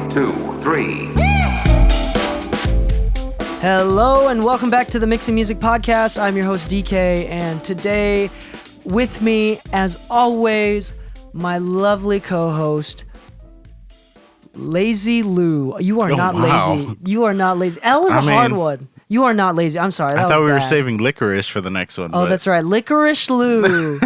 1, 2, 3. Hello and welcome back to the Mixing Music Podcast. I'm your host Dee Kei, and today with me, as always, my lovely co-host, Lazy Lu. You are not lazy. You are not lazy. L is a hard one. You are not lazy. I'm sorry. I thought we were saving Licorice for the next one. Oh, that's right. Licorice Lu.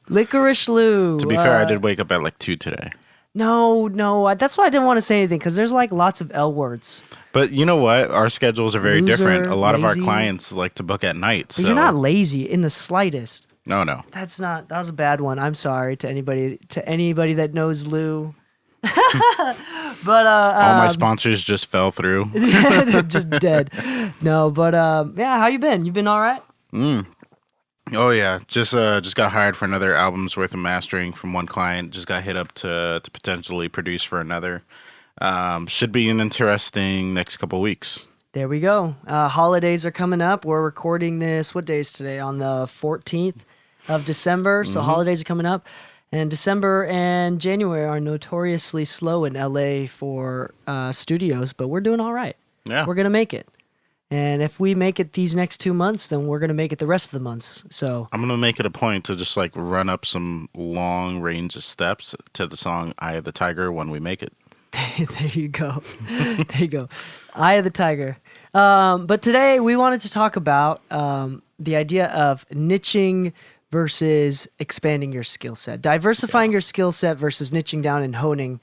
Licorice Lu. To be fair, I did wake up at like 2 today. No. That's why I didn't want to say anything, because there's like lots of L words. But you know what? Our schedules are very different. A lot lazy. of our clients like to book at night. But So you're not lazy in the slightest. No. That was a bad one. I'm sorry to anybody that knows Lou. But all my sponsors just fell through. just dead. No, but yeah, how you been? You been all right? Oh yeah, just got hired for another album's worth of mastering from one client. Just got hit up to potentially produce for another. Should be an interesting next couple weeks. There we go. Holidays are coming up. We're recording this. What day is today? On the 14th of December. So holidays are coming up. And December and January are notoriously slow in LA for studios, but we're doing all right. Yeah. We're going to make it. And if we make it these next 2 months, then we're going to make it the rest of the months. So I'm going to make it a point to just like run up some long range of steps to the song Eye of the Tiger when we make it. There you go. There you go. Eye of the Tiger. But today we wanted to talk about the idea of niching versus expanding your skill set, diversifying your skill set versus niching down and honing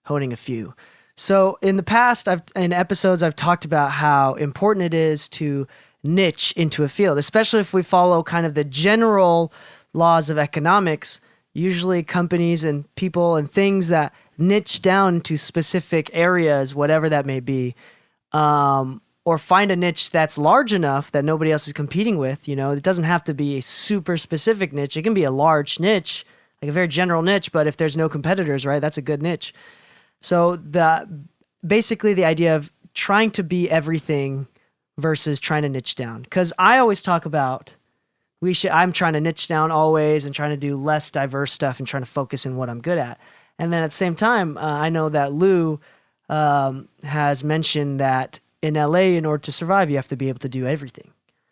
a few. So in the past, in episodes, I've talked about how important it is to niche into a field, especially if we follow kind of the general laws of economics. Usually companies and people and things that niche down to specific areas, whatever that may be, or find a niche that's large enough that nobody else is competing with. You know, it doesn't have to be a super specific niche. It can be a large niche, like a very general niche, but if there's no competitors, right, that's a good niche. So basically the idea of trying to be everything versus trying to niche down. Because I always talk about I'm trying to niche down always and trying to do less diverse stuff and trying to focus in what I'm good at. And then at the same time, I know that Lou has mentioned that in LA, in order to survive, you have to be able to do everything.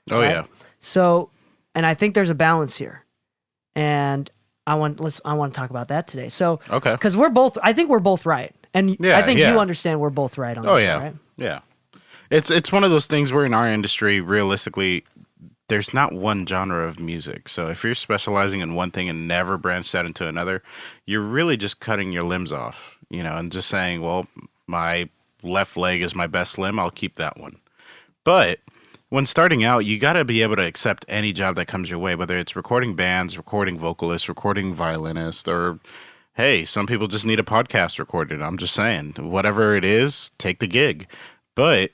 Oh, right? yeah. So, and I think there's a balance here. And I want to talk about that today. So, Okay. Because I think we're both right. And I think you understand we're both right on this, right? Yeah. It's one of those things where in our industry, realistically, there's not one genre of music. So if you're specializing in one thing and never branched out into another, you're really just cutting your limbs off, you know, and just saying, well, my left leg is my best limb, I'll keep that one. But when starting out, you got to be able to accept any job that comes your way, whether it's recording bands, recording vocalists, recording violinists, or hey, some people just need a podcast recorded. I'm just saying, whatever it is, take the gig. But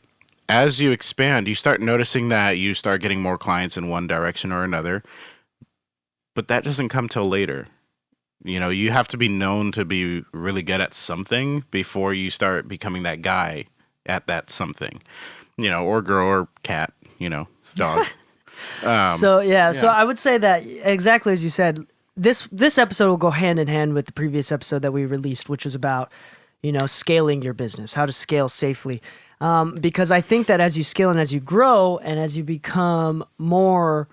as you expand, you start noticing that you start getting more clients in one direction or another. But that doesn't come till later. You know, you have to be known to be really good at something before you start becoming that guy at that something, you know, or girl or cat, you know, dog. So I would say that exactly as you said, this episode will go hand in hand with the previous episode that we released, which was about, you know, scaling your business, how to scale safely. Because I think that as you scale and as you grow and as you become more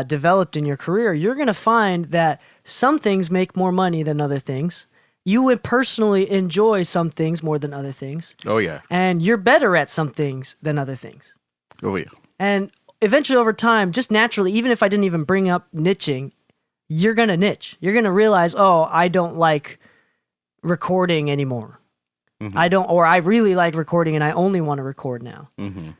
developed in your career, you're going to find that some things make more money than other things. You would personally enjoy some things more than other things. Oh, yeah. And you're better at some things than other things. Oh, yeah. And eventually over time, just naturally, even if I didn't even bring up niching, you're going to niche. You're going to realize, oh, I don't like recording anymore. Mm-hmm. I really like recording and I only want to record now. Mm-hmm.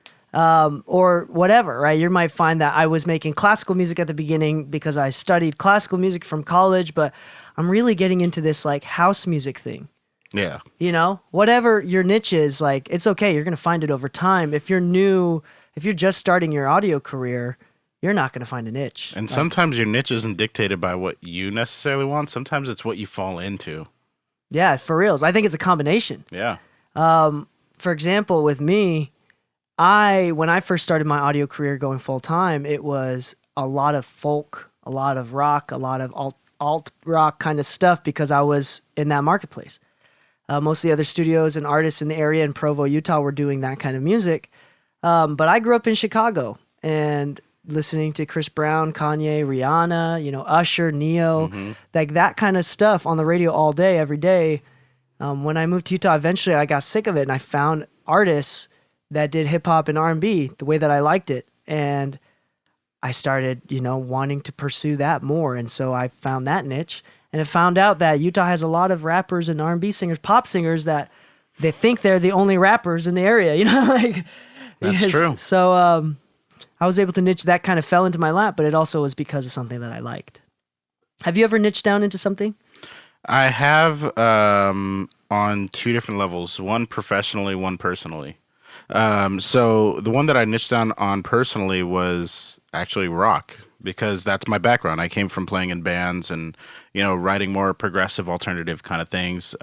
Or whatever, right? You might find that I was making classical music at the beginning because I studied classical music from college, but I'm really getting into this like house music thing. Yeah. You know, whatever your niche is, like, it's okay. You're going to find it over time. If you're just starting your audio career, you're not going to find a niche. And sometimes your niche isn't dictated by what you necessarily want. Sometimes it's what you fall into. Yeah, for reals. I think it's a combination. Yeah. For example, with me, when I first started my audio career going full time, it was a lot of folk, a lot of rock, a lot of alt rock kind of stuff because I was in that marketplace. Most of the other studios and artists in the area in Provo, Utah, were doing that kind of music. But I grew up in Chicago and listening to Chris Brown, Kanye, Rihanna, Usher, Neo, like that kind of stuff on the radio all day, every day. When I moved to Utah, eventually I got sick of it and I found artists that did hip hop and R&B the way that I liked it. And I started, wanting to pursue that more. And so I found that niche. And I found out that Utah has a lot of rappers and R&B singers, pop singers that they think they're the only rappers in the area, That's true. So I was able to niche. That kind of fell into my lap, but it also was because of something that I liked. Have you ever niched down into something? I have on two different levels, one professionally, one personally. So the one that I niched down on personally was actually rock, because that's my background. I came from playing in bands and, writing more progressive alternative kind of things.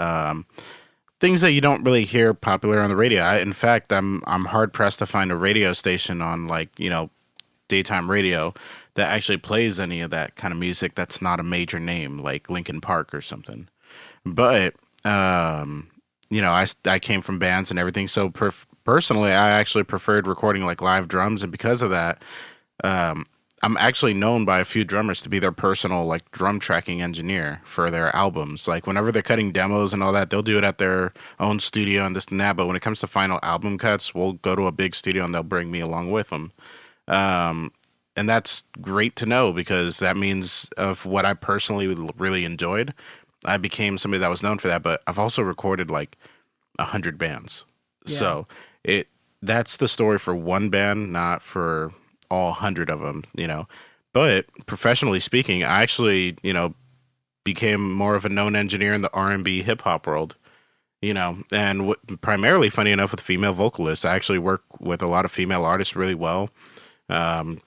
Things that you don't really hear popular on the radio. In fact, I'm hard pressed to find a radio station on daytime radio that actually plays any of that kind of music that's not a major name like Linkin Park or something. But I came from bands and everything, so personally, I actually preferred recording like live drums, and because of that, I'm actually known by a few drummers to be their personal like drum tracking engineer for their albums. Like whenever they're cutting demos and all that, they'll do it at their own studio and this and that. But when it comes to final album cuts, we'll go to a big studio and they'll bring me along with them. And that's great to know, because that means of what I personally really enjoyed, I became somebody that was known for that. But I've also recorded like 100 bands. Yeah. So that's the story for one band, not for all 100 of them, But professionally speaking, I actually, became more of a known engineer in the R&B hip hop world, and primarily, funny enough, with female vocalists. I actually work with a lot of female artists really well. I'm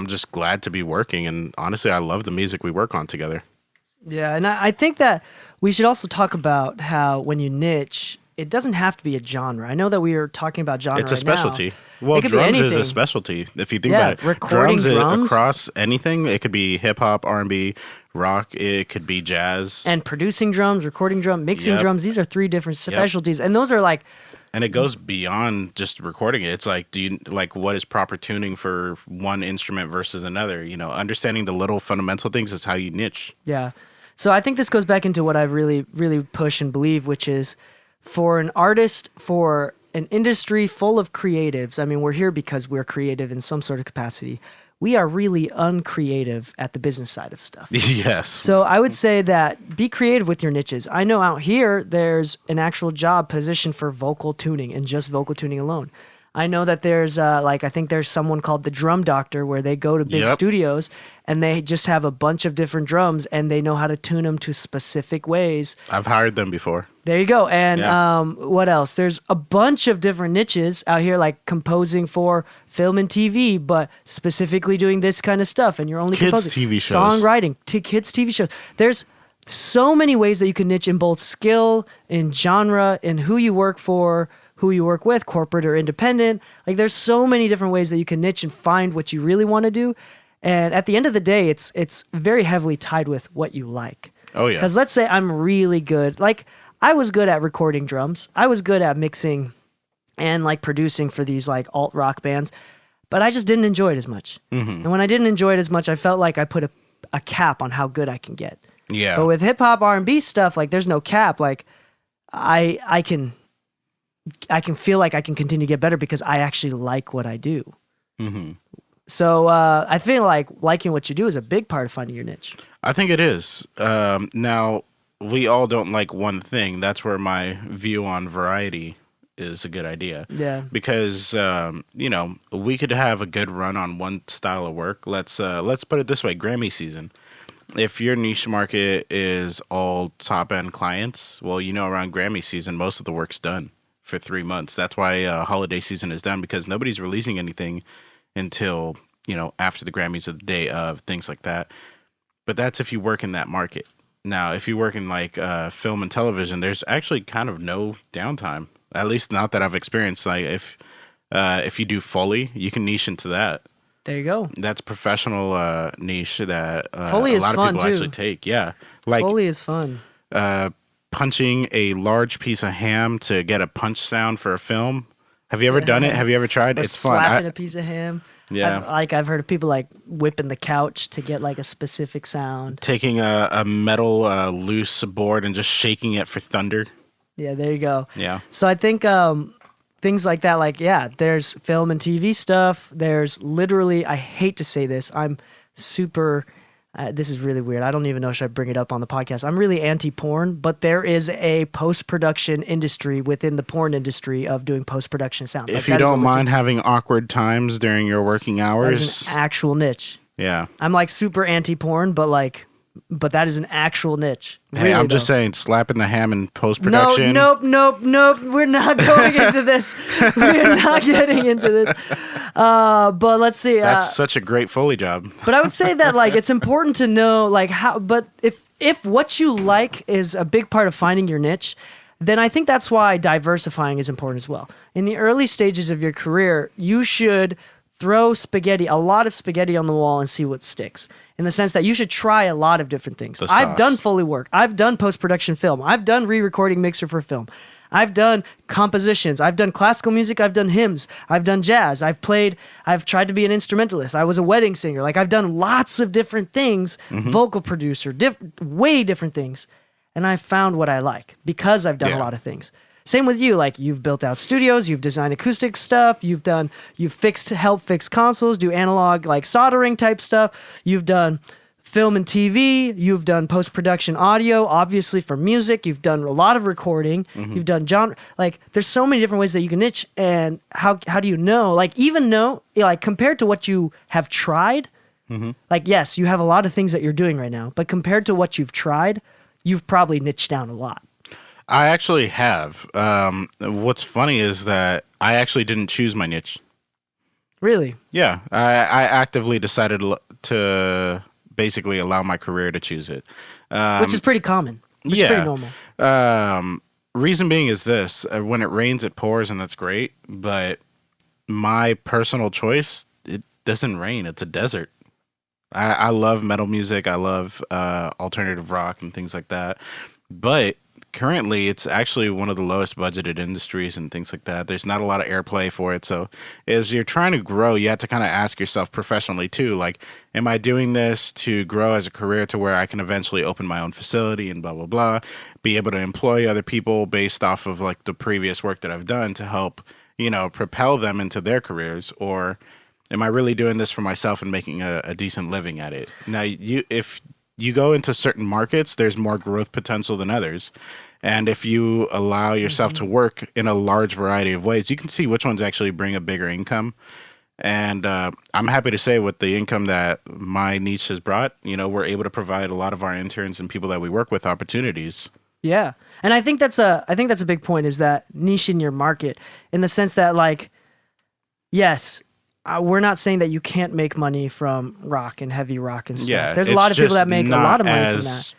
just glad to be working, and honestly, I love the music we work on together. Yeah, and I think that we should also talk about how when you niche, it doesn't have to be a genre. I know that we are talking about genre. It's a specialty. Now. Well, drums is a specialty. If you think about it, recording drums across anything. It could be hip hop, R&B, rock. It could be jazz. And producing drums, recording drums, mixing drums. These are three different specialties, and those are like. And it goes beyond just recording it. It's like, what is proper tuning for one instrument versus another? Understanding the little fundamental things is how you niche. Yeah. So I think this goes back into what I really, really push and believe, which is, for an artist, for an industry full of creatives, I mean, we're here because we're creative in some sort of capacity. We are really uncreative at the business side of stuff. Yes. So I would say that be creative with your niches. I know out here, there's an actual job position for vocal tuning and just vocal tuning alone. I know that there's I think there's someone called the Drum Doctor, where they go to big studios and they just have a bunch of different drums and they know how to tune them to specific ways. I've hired them before. There you go. And what else? There's a bunch of different niches out here, like composing for film and TV, but specifically doing this kind of stuff. And you're only kids composing. TV shows. Songwriting to kids TV shows. There's so many ways that you can niche in both skill, in genre, in who you work for, who you work with, corporate or independent. Like there's so many different ways that you can niche and find what you really want to do. And at the end of the day, it's very heavily tied with what you like. Oh yeah. Because let's say I'm really good. Like I was good at recording drums. I was good at mixing and like producing for these like alt rock bands, but I just didn't enjoy it as much. Mm-hmm. And when I didn't enjoy it as much, I felt like I put a cap on how good I can get. Yeah. But with hip hop, R&B stuff, like there's no cap. Like I can feel like I can continue to get better because I actually like what I do. Mm-hmm. So I feel like liking what you do is a big part of finding your niche. I think it is. Now, we all don't like one thing. That's where my view on variety is a good idea. Yeah. Because, we could have a good run on one style of work. Let's put it this way, Grammy season. If your niche market is all top-end clients, well, around Grammy season, most of the work's done for 3 months. That's why holiday season is done, because nobody's releasing anything until, after the Grammys or the day of, things like that. But that's if you work in that market. Now, if you work in like film and television, there's actually kind of no downtime. At least not that I've experienced. Like if you do Foley, you can niche into that. There you go. That's professional niche that Foley a is lot of fun people too. actually take. Yeah, like Foley is fun. punching a large piece of ham to get a punch sound for a film. Have you ever done it? Have you ever tried? It's fun. Slapping a piece of ham. Yeah. I've heard of people like whipping the couch to get like a specific sound. Taking a metal loose board and just shaking it for thunder. Yeah, there you go. Yeah. So I think things like that, like, yeah, there's film and TV stuff. There's literally, I hate to say this, I'm super, this is really weird. I don't even know if I should bring it up on the podcast. I'm really anti-porn, but there is a post-production industry within the porn industry of doing post-production sound. If you don't mind having awkward times during your working hours. That is an actual niche. Yeah. I'm like super anti-porn, but that is an actual niche. Hey, really, I'm just though. saying, slapping the ham in post-production. Nope. We're not going into this. We're not getting into this. But let's see. That's such a great Foley job. But I would say that like it's important to know like how. But if what you like is a big part of finding your niche, then I think that's why diversifying is important as well. In the early stages of your career, you should throw a lot of spaghetti on the wall and see what sticks. In the sense that you should try a lot of different things. I've done Foley work. I've done post-production film. I've done re-recording mixer for film. I've done compositions. I've done classical music. I've done hymns. I've done jazz. I've tried to be an instrumentalist. I was a wedding singer. Like I've done lots of different things, vocal producer, way different things. And I found what I like because I've done a lot of things. Same with you, like you've built out studios, you've designed acoustic stuff, you've helped fix consoles, do analog like soldering type stuff, you've done film and TV, you've done post-production audio, obviously for music, you've done a lot of recording, you've done genre, like there's so many different ways that you can niche, and how do you know, like even know, like compared to what you have tried, like yes, you have a lot of things that you're doing right now, but compared to what you've tried, you've probably niched down a lot. I actually have. What's funny is that I actually didn't choose my niche. Really? Yeah. I actively decided to basically allow my career to choose it. Which is pretty common. Which is pretty normal. Reason being is this. When it rains, it pours, and that's great. But my personal choice, it doesn't rain. It's a desert. I love metal music. I love alternative rock and things like that. But currently, it's actually one of the lowest budgeted industries and things like that. There's not a lot of airplay for it. So as you're trying to grow, you have to kind of ask yourself professionally too, like, am I doing this to grow as a career to where I can eventually open my own facility and blah, blah, blah, be able to employ other people based off of like the previous work that I've done to help, propel them into their careers? Or am I really doing this for myself and making a decent living at it? Now, if you go into certain markets, there's more growth potential than others. And if you allow yourself to work in a large variety of ways, you can see which ones actually bring a bigger income. And I'm happy to say with the income that my niche has brought, we're able to provide a lot of our interns and people that we work with opportunities. Yeah. And I think that's a big point, is that niche in your market, in the sense that like, yes, we're not saying that you can't make money from rock and heavy rock and stuff. Yeah, there's a lot of people that make a lot of money from that.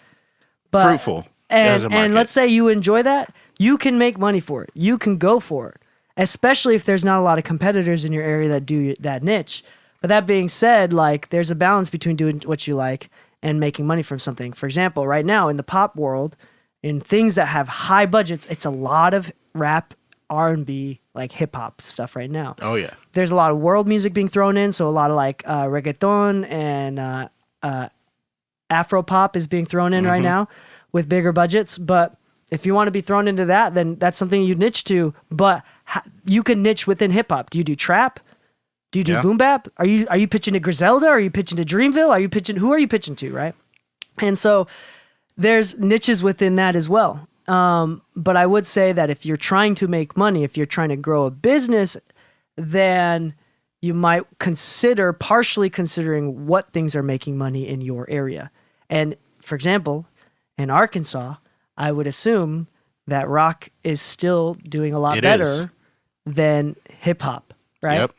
But fruitful as a market. And let's say you enjoy that, you can make money for it. You can go for it, especially if there's not a lot of competitors in your area that do that niche. But that being said, like there's a balance between doing what you like and making money from something. For example, right now in the pop world, in things that have high budgets, it's a lot of rap, R&B, like hip hop stuff right now. Oh yeah. There's a lot of world music being thrown in, so a lot of like reggaeton and Afro pop is being thrown in right now with bigger budgets. But if you want to be thrown into that, then that's something you niche to. But you can niche within hip hop. Do you do trap? Do you do boom bap? Are you pitching to Griselda? Are you pitching to Dreamville? Who are you pitching to, right? And so there's niches within that as well. But I would say that if you're trying to make money, if you're trying to grow a business, then you might partially considering what things are making money in your area. And for example, in Arkansas, I would assume that rock is still doing a lot better than hip hop, right?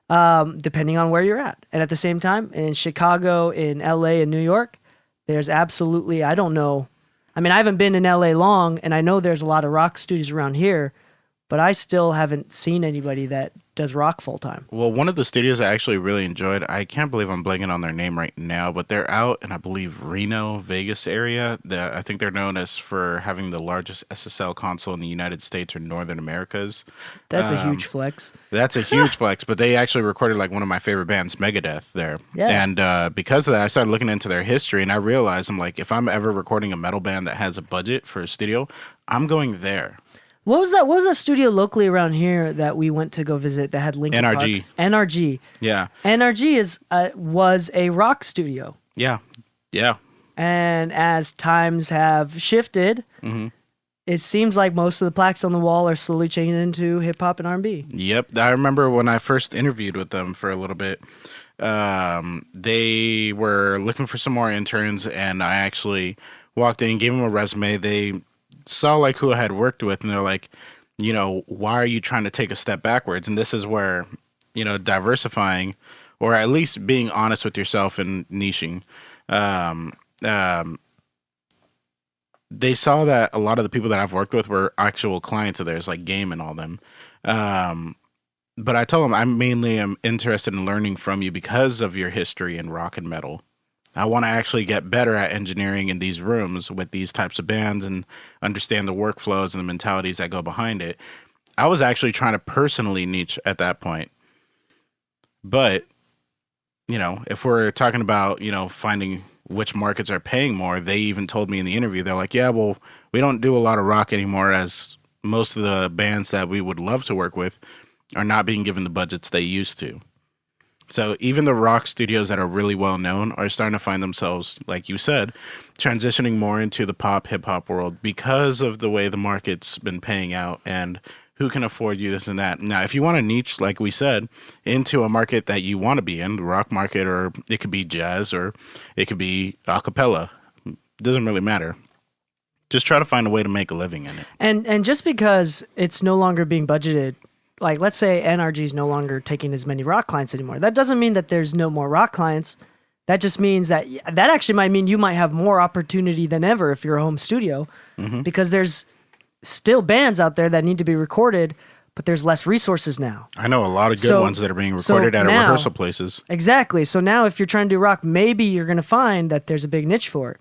Yep. Depending on where you're at. And at the same time, in Chicago, in LA, and New York, there's absolutely, I don't know. I mean, I haven't been in LA long, and I know there's a lot of rock studios around here, but I still haven't seen anybody that does rock full time. Well, one of the studios I actually really enjoyed, I can't believe I'm blanking on their name right now, but they're out in, I believe, Reno, Vegas area. I think they're known as for having the largest SSL console in the United States or Northern Americas. That's a huge flex. That's a huge flex, but they actually recorded like one of my favorite bands, Megadeth, there. Yeah. And because of that, I started looking into their history, and I realized, I'm like, if I'm ever recording a metal band that has a budget for a studio, I'm going there. What was that? What was that studio locally around here that we went to go visit that had Linkin NRG. Park? NRG. Yeah. NRG was a rock studio. Yeah. Yeah. And as times have shifted, it seems like most of the plaques on the wall are slowly changing into hip hop and R&B. Yep. I remember when I first interviewed with them for a little bit, they were looking for some more interns, and I actually walked in, gave them a resume. They saw like who I had worked with, and they're like, you know, why are you trying to take a step backwards? And this is where, you know, diversifying, or at least being honest with yourself and niching. They saw that a lot of the people that I've worked with were actual clients of theirs, like Game and all them. But I told them I mainly am interested in learning from you because of your history in rock and metal. I want to actually get better at engineering in these rooms with these types of bands and understand the workflows and the mentalities that go behind it. I was actually trying to personally niche at that point. But, you know, if we're talking about, you know, finding which markets are paying more, they even told me in the interview, they're like, yeah, well, we don't do a lot of rock anymore, as most of the bands that we would love to work with are not being given the budgets they used to. So even the rock studios that are really well known are starting to find themselves, like you said, transitioning more into the pop hip hop world because of the way the market's been paying out and who can afford you this and that. Now, if you want to niche, like we said, into a market that you want to be in, the rock market, or it could be jazz, or it could be a cappella, it doesn't really matter. Just try to find a way to make a living in it. And just because it's no longer being budgeted, like let's say NRG is no longer taking as many rock clients anymore, that doesn't mean that there's no more rock clients. That just means that actually might mean you might have more opportunity than ever if you're a home studio, because there's still bands out there that need to be recorded, but there's less resources now. I know a lot of good ones that are being recorded at rehearsal places. Exactly. So now if you're trying to do rock, maybe you're going to find that there's a big niche for it.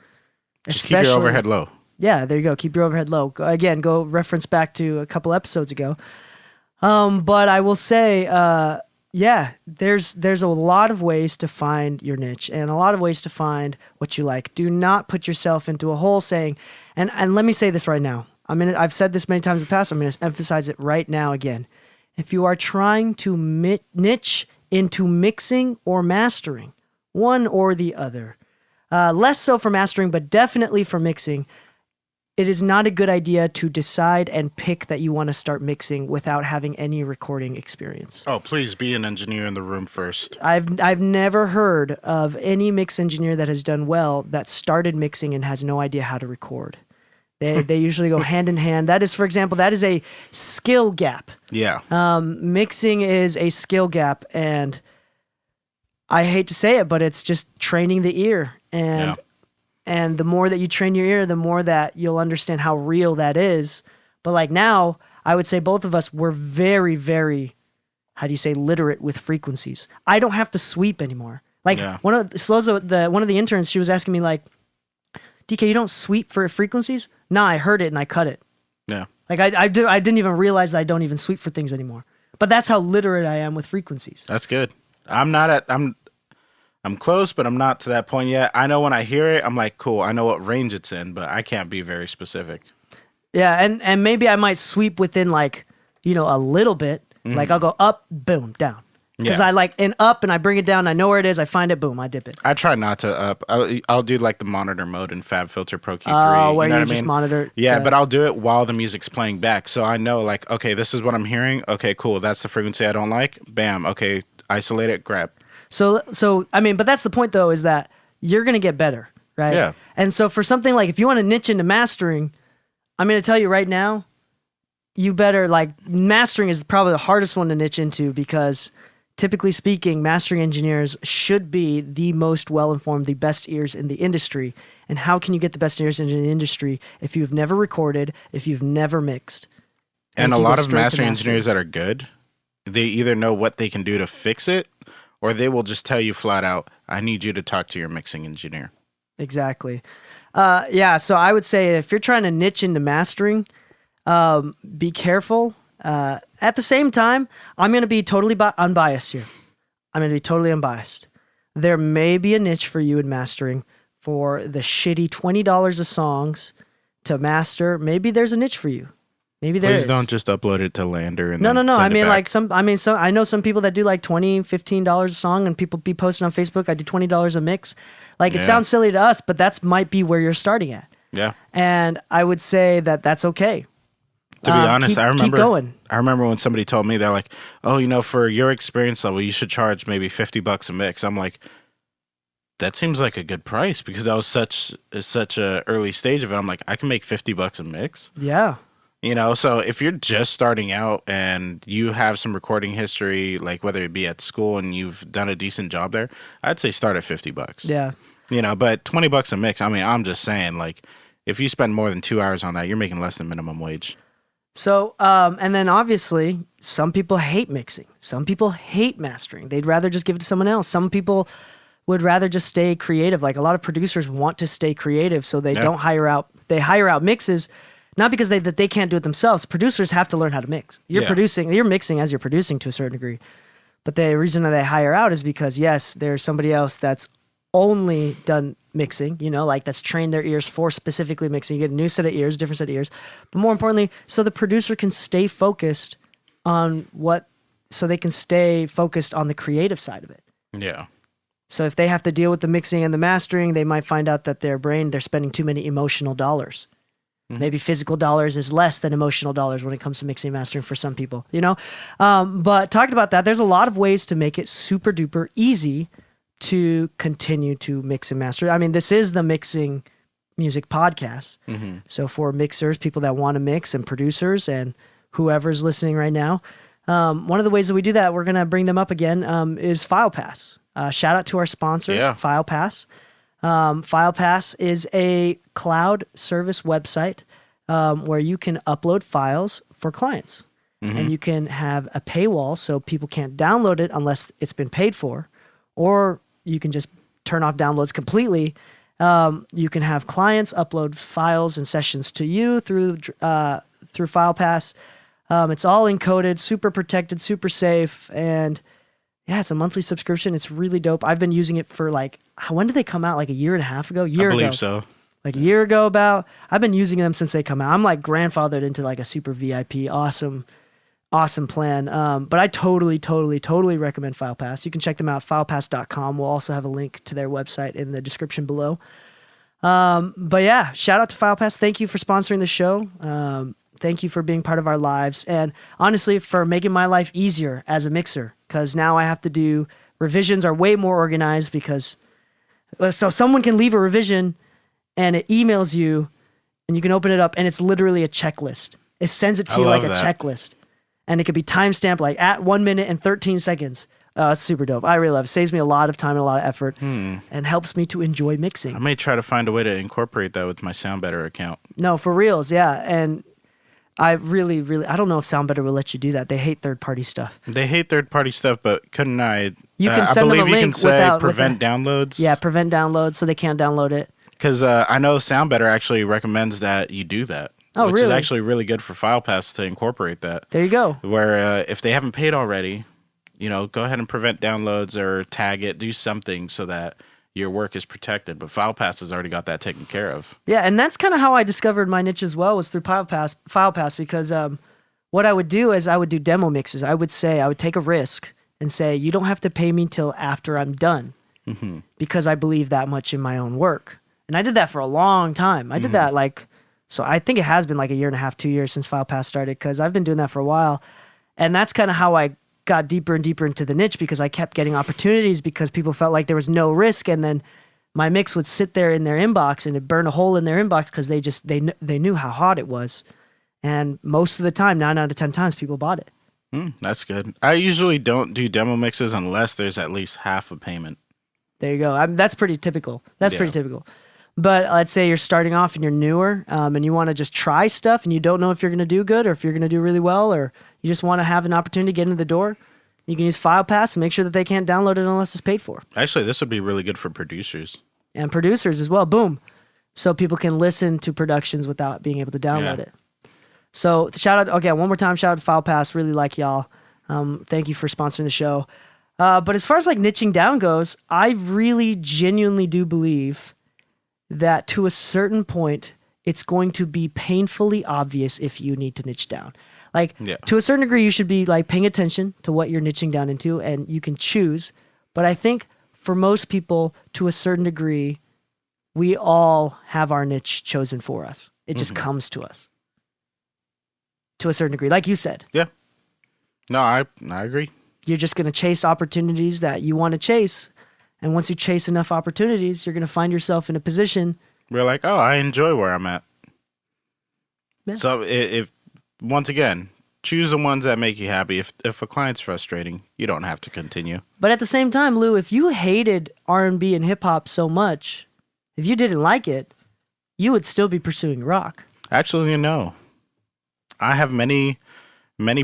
Just keep your overhead low. Yeah, there you go. Keep your overhead low. Again, go reference back to a couple episodes ago. But I will say, there's a lot of ways to find your niche and a lot of ways to find what you like. Do not put yourself into a hole saying, and let me say this right now. I've said this many times in the past. I'm going to emphasize it right now again. If you are trying to niche into mixing or mastering, one or the other, less so for mastering, but definitely for mixing, it is not a good idea to decide and pick that you want to start mixing without having any recording experience. Oh, please be an engineer in the room first. I've never heard of any mix engineer that has done well that started mixing and has no idea how to record. They usually go hand in hand. That is, for example, that is a skill gap. Yeah. Mixing is a skill gap, and I hate to say it, but it's just training the ear. And the more that you train your ear, the more that you'll understand how real that is. But like now, I would say both of us were very, very, literate with frequencies. I don't have to sweep anymore. Like one of the interns, she was asking me like, DK, you don't sweep for frequencies? Nah, I heard it and I cut it. Yeah. Like I didn't even realize that I don't even sweep for things anymore. But that's how literate I am with frequencies. That's good. I'm close, but I'm not to that point yet. I know when I hear it, I'm like, cool, I know what range it's in, but I can't be very specific. Yeah, and maybe I might sweep within like, a little bit. Like I'll go up, boom, down. Because I like in up and I bring it down, I know where it is, I find it, boom, I dip it. I try not to up. I'll do like the monitor mode in FabFilter Pro Q3. Oh, where you know you just monitor. Yeah, but I'll do it while the music's playing back. So I know like, okay, this is what I'm hearing. Okay, cool, that's the frequency I don't like. Bam, okay, isolate it, grab. So but that's the point though, is that you're going to get better, right? Yeah. And so for something like, if you want to niche into mastering, I'm going to tell you right now, you better mastering is probably the hardest one to niche into, because typically speaking, mastering engineers should be the most well-informed, the best ears in the industry. And how can you get the best ears in the industry if you've never recorded, if you've never mixed? And a lot of mastering engineers that are good they either know what they can do to fix it, or they will just tell you flat out, I need you to talk to your mixing engineer. Exactly. Yeah, so I would say if you're trying to niche into mastering, be careful. At the same time, I'm going to be totally unbiased here. I'm going to be totally unbiased. There may be a niche for you in mastering for the shitty $20 of songs to master. Maybe there's a niche for you. Maybe there is. Please don't just upload it to Lander and no. Send I it mean, back. I know some people that do like $20, $15 a song, and people be posting on Facebook, I do $20 a mix. Like, it sounds silly to us, but that's might be where you're starting at. Yeah. And I would say that that's okay. To be honest, keep going. I remember when somebody told me, they're like, oh, you know, for your experience level, you should charge maybe $50 a mix. I'm like, that seems like a good price, because that was such a early stage of it. I'm like, I can make $50 a mix. Yeah. You know, so if you're just starting out and you have some recording history, like whether it be at school and you've done a decent job there, I'd say start at $50. Yeah. You know, but $20 a mix, I mean, I'm just saying, like, if you spend more than 2 hours on that, you're making less than minimum wage. So, and then obviously, some people hate mixing. Some people hate mastering. They'd rather just give it to someone else. Some people would rather just stay creative. Like, a lot of producers want to stay creative, so they don't hire out. They hire out mixes, not because they can't do it themselves. Producers have to learn how to mix. You're mixing as you're producing to a certain degree. But the reason that they hire out is because, yes, there's somebody else that's only done mixing, you know, like that's trained their ears for specifically mixing. You get a new set of ears, different set of ears. But more importantly, so the producer can stay focused on so they can stay focused on the creative side of it. Yeah. So if they have to deal with the mixing and the mastering, they might find out that they're spending too many emotional dollars. Mm-hmm. Maybe physical dollars is less than emotional dollars when it comes to mixing and mastering for some people, you know? But talking about that, there's a lot of ways to make it super duper easy to continue to mix and master. I mean, this is the Mixing Music Podcast. Mm-hmm. So for mixers, people that want to mix, and producers, and whoever's listening right now, one of the ways that we do that, we're going to bring them up again, is FilePass. Shout out to our sponsor, FilePass. FilePass is a cloud service website where you can upload files for clients. Mm-hmm. And you can have a paywall so people can't download it unless it's been paid for, or you can just turn off downloads completely. You can have clients upload files and sessions to you through FilePass. It's all encoded, super protected, super safe, and yeah, it's a monthly subscription. It's really dope. I've been using it for when did they come out? Like a year and a half ago? I believe so. Like a year ago about. I've been using them since they come out. I'm like grandfathered into like a super VIP, awesome plan. But I totally recommend FilePass. You can check them out, filepass.com. We'll also have a link to their website in the description below. But yeah, shout out to FilePass. Thank you for sponsoring the show. Thank you for being part of our lives. And honestly, for making my life easier as a mixer, because now I have to do revisions are way more organized so someone can leave a revision and it emails you and you can open it up and it's literally a checklist. It sends it to you like a checklist. And it could be timestamped like at 1 minute and 13 seconds. It's super dope. I really love it. Saves me a lot of time and a lot of effort and helps me to enjoy mixing. I may try to find a way to incorporate that with my SoundBetter account. No, for reals, yeah. And I really, I don't know if SoundBetter will let you do that. They hate third-party stuff. They hate third-party stuff, but couldn't I? You can send them a link. I believe you can say prevent downloads. Yeah, prevent downloads so they can't download it. Because I know SoundBetter actually recommends that you do that. Oh, which really? is actually really good for FilePass to incorporate that. There you go. Where if they haven't paid already, go ahead and prevent downloads or tag it, do something so that your work is protected. But FilePass has already got that taken care of. Yeah, and that's kind of how I discovered my niche as well, was through FilePass, because what I would do is I would do demo mixes. I would take a risk and say, you don't have to pay me till after I'm done, because I believe that much in my own work. And I did that for a long time. I did that so I think it has been like a year and a half, 2 years since FilePass started, because I've been doing that for a while. And that's kind of how I got deeper and deeper into the niche, because I kept getting opportunities because people felt like there was no risk. And then my mix would sit there in their inbox and it'd burn a hole in their inbox because they knew how hot it was. And most of the time, 9 out of 10 times, people bought it. That's good. I usually don't do demo mixes unless there's at least half a payment. There you go. That's pretty typical. Pretty typical. But let's say you're starting off and you're newer, and you want to just try stuff and you don't know if you're going to do good or if you're going to do really well, or you just want to have an opportunity to get into the door. You can use FilePass and make sure that they can't download it unless it's paid for. Actually, this would be really good for producers. And producers as well. Boom. So people can listen to productions without being able to download it. So shout out, again, one more time, shout out to FilePass. Really like y'all. Thank you for sponsoring the show. But as far as like niching down goes, I really genuinely do believe that to a certain point, it's going to be painfully obvious if you need to niche down. Like to a certain degree, you should be like paying attention to what you're niching down into, and you can choose. But I think for most people, to a certain degree, we all have our niche chosen for us. It just comes to us to a certain degree, like you said. Yeah. No, I agree. You're just going to chase opportunities that you want to chase. And once you chase enough opportunities, you're going to find yourself in a position. We're like, oh, I enjoy where I'm at. Yeah. So if once again, choose the ones that make you happy. If a client's frustrating, you don't have to continue. But at the same time, Lou, if you hated R&B and hip hop so much, if you didn't like it, you would still be pursuing rock. Actually, no. I have many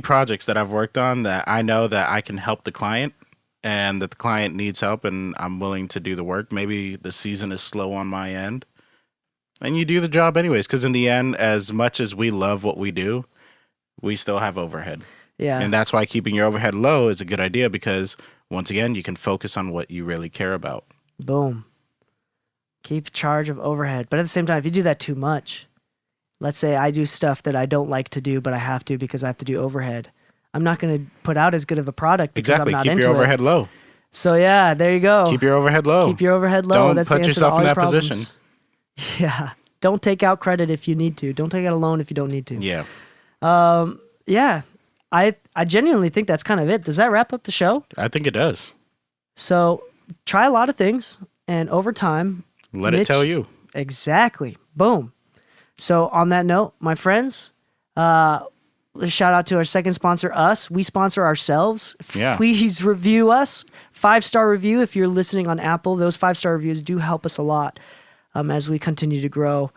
projects that I've worked on that I know that I can help the client and that the client needs help and I'm willing to do the work. Maybe the season is slow on my end. And you do the job anyways, because in the end, as much as we love what we do, we still have overhead. Yeah. And that's why keeping your overhead low is a good idea because, once again, you can focus on what you really care about. Boom. Keep charge of overhead. But at the same time, if you do that too much, let's say I do stuff that I don't like to do, but I have to because I have to do overhead. I'm not going to put out as good of a product because I'm not Keep into your overhead it. low. So yeah, there you go. Keep your overhead low. Keep your overhead low. Don't That's put the answer yourself to all in your that problems. position. Yeah. Don't take out credit if you need to. Don't take out a loan if you don't need to. Yeah. Yeah. I genuinely think that's kind of it. Does that wrap up the show? I think it does. So try a lot of things, and over time, Let it tell you. Exactly. Boom. So on that note, my friends, let's shout out to our second sponsor, us. We sponsor ourselves. Yeah. Please review us. 5-star review if you're listening on Apple. Those 5-star reviews do help us a lot as we continue to grow.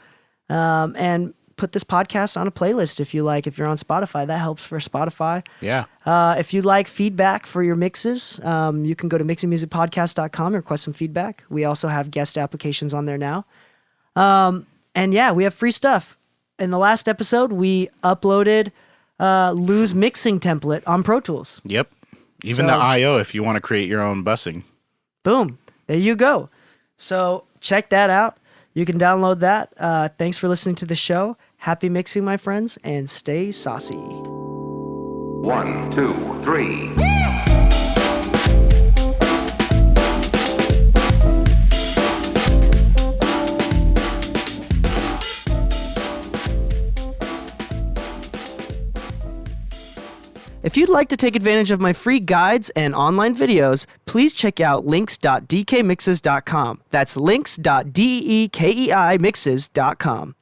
And put this podcast on a playlist if you like. If you're on Spotify, that helps for Spotify. Yeah. If you'd like feedback for your mixes, you can go to mixingmusicpodcast.com and request some feedback. We also have guest applications on there now. And yeah, we have free stuff. In the last episode, we uploaded Lou's mixing template on Pro Tools. Yep. Even the I.O. if you want to create your own bussing. Boom. There you go. So check that out. You can download that. Thanks for listening to the show. Happy mixing, my friends, and stay saucy. 1, 2, 3. If you'd like to take advantage of my free guides and online videos, please check out links.dkmixes.com. That's links.dekeimixes.com.